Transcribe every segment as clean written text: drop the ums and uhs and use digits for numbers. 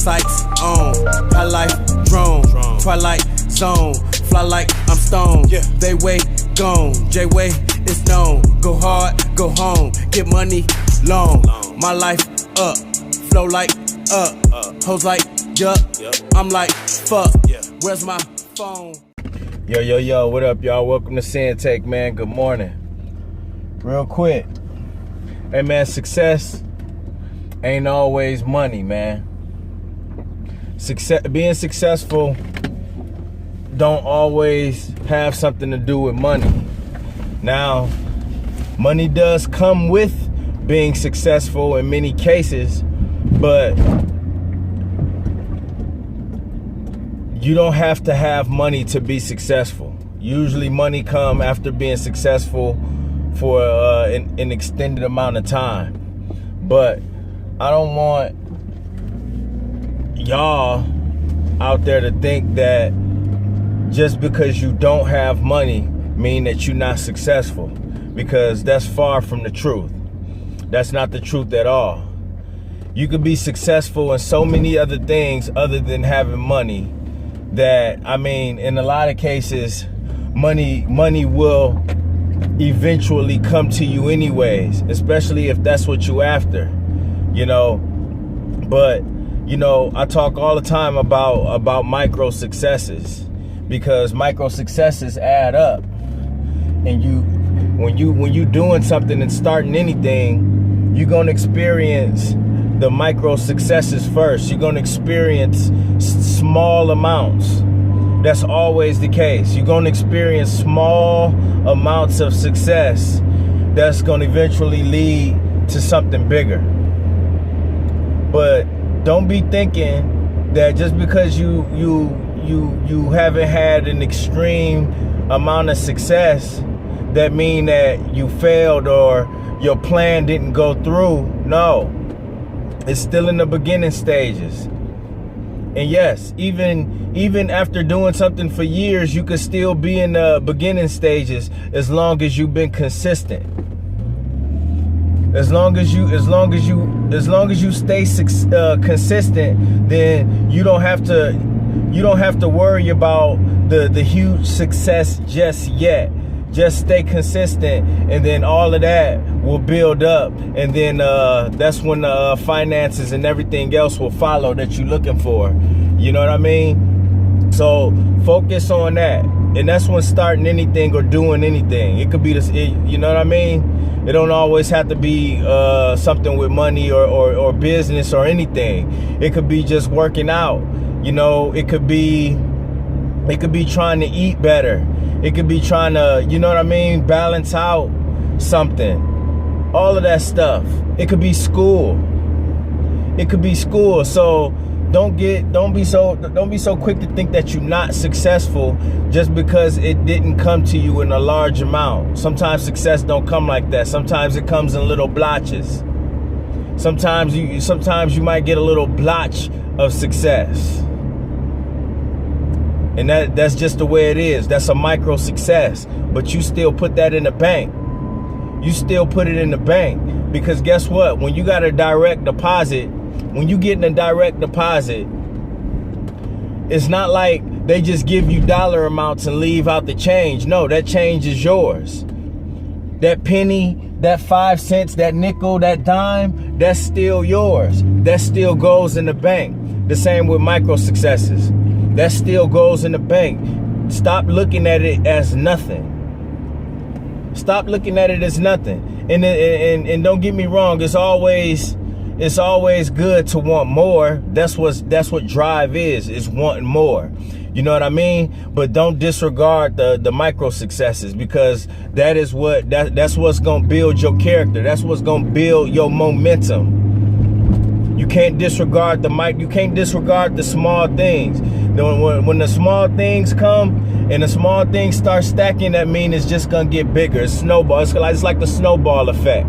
sights on, high life drone, twilight zone, fly like I'm stoned. They way gone, J-Way is known. Go hard, go home, get money long. My life up, flow like up, hoes like yup. I'm like fuck, where's my phone? Yo, what up, y'all? Welcome to Sinn-Take, man. Good morning. Real quick. Hey, man, success ain't always money, man. Being successful don't always have something to do with money. Now, money does come with being successful in many cases, but you don't have to have money to be successful. Usually money come after being successful for an extended amount of time. But I don't want y'all out there to think that just because you don't have money mean that you're not successful, because that's far from the truth. That's not the truth at all. You could be successful in so many other things other than having money that, I mean, in a lot of cases, money will eventually come to you anyways, especially if that's what you're after, you know. But, you know, I talk all the time about micro successes, because micro successes add up. And when you doing something and starting anything, you're gonna experience the micro successes first. You're gonna experience small amounts. That's always the case. You're gonna experience small amounts of success that's gonna eventually lead to something bigger. But don't be thinking that just because you haven't had an extreme amount of success, that mean that you failed or your plan didn't go through. No. It's still in the beginning stages. And yes, even after doing something for years, you could still be in the beginning stages as long as you've been consistent. As long as you stay consistent, then you don't have to worry about the huge success just yet. Just stay consistent, and then all of that will build up, and then that's when the finances and everything else will follow that you're looking for. You know what I mean? So focus on that, and that's when starting anything or doing anything. It could be this, you know what I mean? It don't always have to be something with money or business or anything. It could be just working out. You know, it could be trying to eat better. It could be trying to, you know what I mean, balance out something. All of that stuff. It could be school. It could be school. So don't be so quick to think that you're not successful just because it didn't come to you in a large amount. Sometimes success don't come like that. Sometimes it comes in little blotches. Sometimes you might get a little blotch of success. And that's just the way it is. That's a micro success. But you still put that in the bank. You still put it in the bank. Because guess what? When you got a direct deposit, when you get in a direct deposit, it's not like they just give you dollar amounts and leave out the change. No, that change is yours. That penny, that 5 cents, that nickel, that dime, that's still yours. That still goes in the bank. The same with micro successes. That still goes in the bank. Stop looking at it as nothing. Stop looking at it as nothing. And don't get me wrong, it's always good to want more. That's what drive is wanting more. You know what I mean? But don't disregard the micro successes, because that's what's gonna build your character. That's what's gonna build your momentum. You can't disregard you can't disregard the small things. When the small things come and the small things start stacking, that means it's just gonna get bigger. It's snowball. It's like the snowball effect.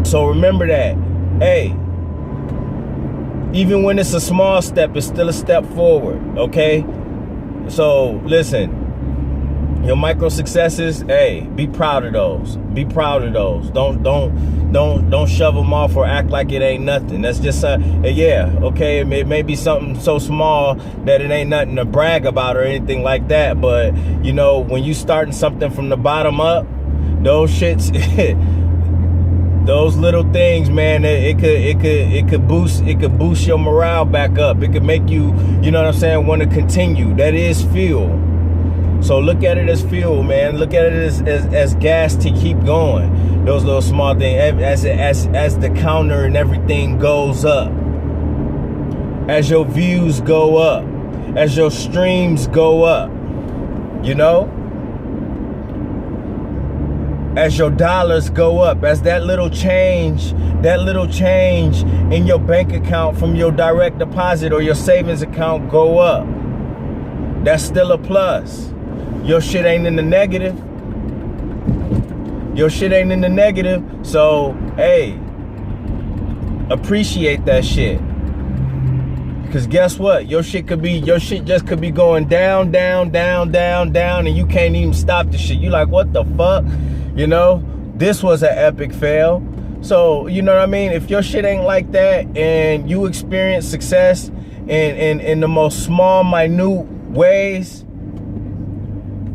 So remember that. Hey, even when it's a small step, it's still a step forward. Okay? So listen, Your micro successes, hey, be proud of those. Be proud of those. Don't shove them off or act like it ain't nothing. That's just yeah, okay, it may be something so small that it ain't nothing to brag about or anything like that, but you know, when you starting something from the bottom up, those shits those little things, man, it could boost your morale back up. It could make you, you know what I'm saying, want to continue. That is fuel. So look at it as fuel, man. Look at it as gas to keep going. Those little small things, as the counter and everything goes up, as your views go up, as your streams go up, you know, as your dollars go up, as that little change in your bank account from your direct deposit or your savings account go up, that's still a plus. Your shit ain't in the negative. Your shit ain't in the negative. So, hey, appreciate that shit. Because guess what? Your shit just could be going down, down, down, down, down, and you can't even stop the shit. You like, what the fuck? You know, this was an epic fail. So, you know what I mean? If your shit ain't like that and you experience success in the most small, minute ways,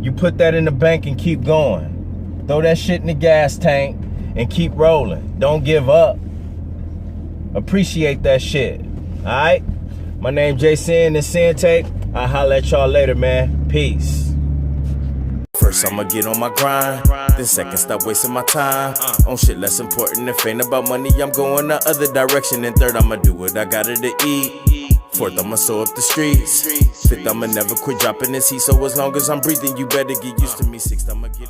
you put that in the bank and keep going. Throw that shit in the gas tank and keep rolling. Don't give up. Appreciate that shit. All right? My name Sinn and Sinn-Take. I'll holler at y'all later, man. Peace. First I'ma get on my grind, then second stop wasting my time on shit less important. If ain't about money, I'm going the other direction. And third, I'ma do what I gotta to eat. Fourth, I'ma sew up the streets. Fifth, I'ma never quit dropping this heat. So as long as I'm breathing, you better get used to me. Sixth, I'ma get